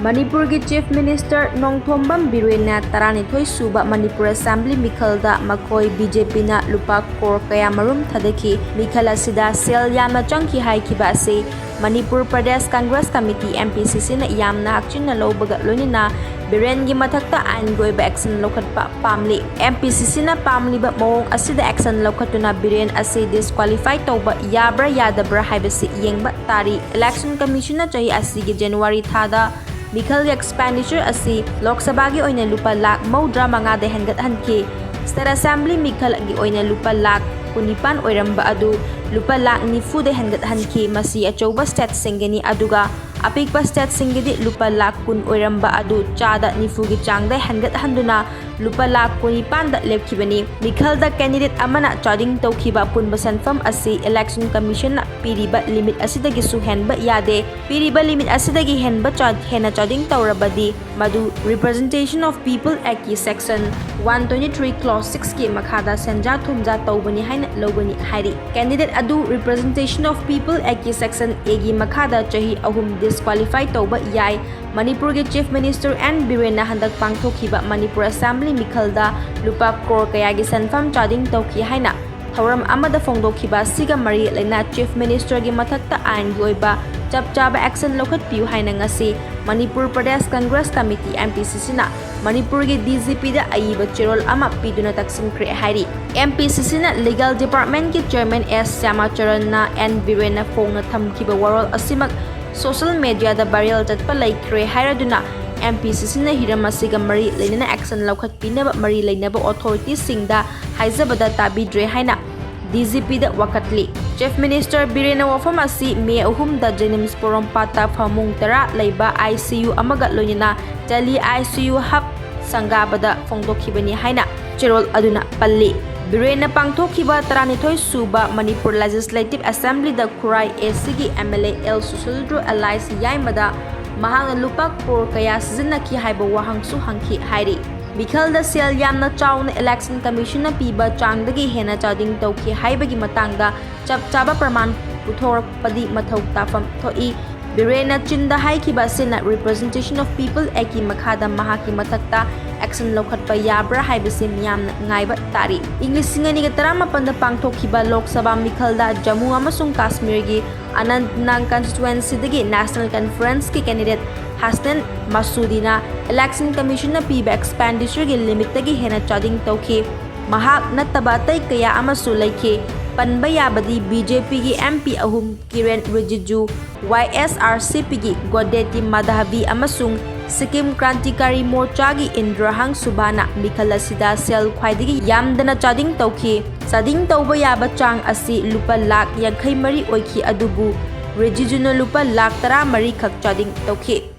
Manipur ki Chief Minister Nongthombam Biren na 12 suba Manipur Assembly Mikhalda Makoi BJP na lupa crore kaya marum thadaki Mikhal asida sel yamna changki haikiba ase Manipur Pradesh Congress Committee MPCC na yamna hakchin na lawbaga loinina Biren gi mathakta ain goiba action lokhatpa pamli MPCC na pamli ba mawong asida action lokhatuna Biren ase disqualify tawba yabra yadabra haibasi yengba tari Election Commission na chahi asigi January thada Mikhal expenditure asi Lok Sabha gi oina lupa lakh maudra manga de hengat hanki State Assembly Mikhal gi oina lupa lakh kunipan oiramba adu lupa lakh nifu de hengat hanki masi achouba state singeni aduga apikpa state singedi lupa lakh kun oiramba adu chada nifu gi changda hengat handuna lupa lakh kunipan da lepkibani Mikhal da candidate amana charging tawkiba punba sanfam asi Election Commission na piriba limit asidagi suhenba yade piriba limit asidagi henba hena charging tawrabadi madu Representation of People Act ki section 123 clause 6 ki Makhada senja thumja tawbani haina logani hairi candidate adu Representation of People Act ki section A gi Makhada chahi ahum disqualify tawba yai Manipur ki Chief Minister and Biren na handak pangthokhiba Manipur Assembly Mikhalda lupa crore kaya gi sanfam charging tawki haina Thauram amada fongdokhiba siga mari laina Chief Minister gi mathakta ain gi oiba chapchaba action lokhat piu haina ngasi Manipur Pradesh Congress Committee MPCC na Manipur gi DGP da aiba chirol ama piduna taksim kre hairi MPCC na Legal Department ki Chairman S Samacharan na N Biren na phone na thamkiba warol asimak social media da viral chatpa laikre hairaduna MPCC na hiram asiga mari lainana action lokhat pinaba mari lainaba authorities singda haizabada tabidre haina DGP da wakatli Chief Minister Biren na wafam asi May 3 da Jenims Porompata famung tara laiba ICU amaga loinina Delhi ICU hub sangabada fongdokhibani haina chirol aduna palli Biren na pangthokhiba 12 suba Manipur Legislative Assembly da Khurai ACG MLA El Susuldro Allies Yaimada mahang lupa crore kaya sizinaki haiba wahangsu hangki hairi Mikhal da sel yamna chawna Election Commission na piba changdagi hena charging tawki haibagi matangda chapchaba praman puthorpadi mathau tafam thoi Biren na chinda haikiba sina Representation of People Act ki Makhada mahaki mathakta action lokhatpa yabra haibasi miyamna ngaiba tari English singani ga 18 da pangthokhiba Lok Sabha Mikhal da Jammu amasung Kashmir gi Anantnag constituency dagi National Conference ki candidate Hassan Masudina Election Commission na piba expenditure gi limit dagi hena charging tawki mahak nattaba tai kaya amasu laiki panba yabadi BJP gi MP ahum Kiren Rijiju YSRCP gi Godeti Madhavi amasung Sikkim Krantikari Morcha gi Indrahang Subhana Mikhal asida sel khwaidagi yamdana charging tawki sading tawba yaba chang asi lupa lakh 53 oiki adubu Rijiju na lupa lakh 13 khak charging tawki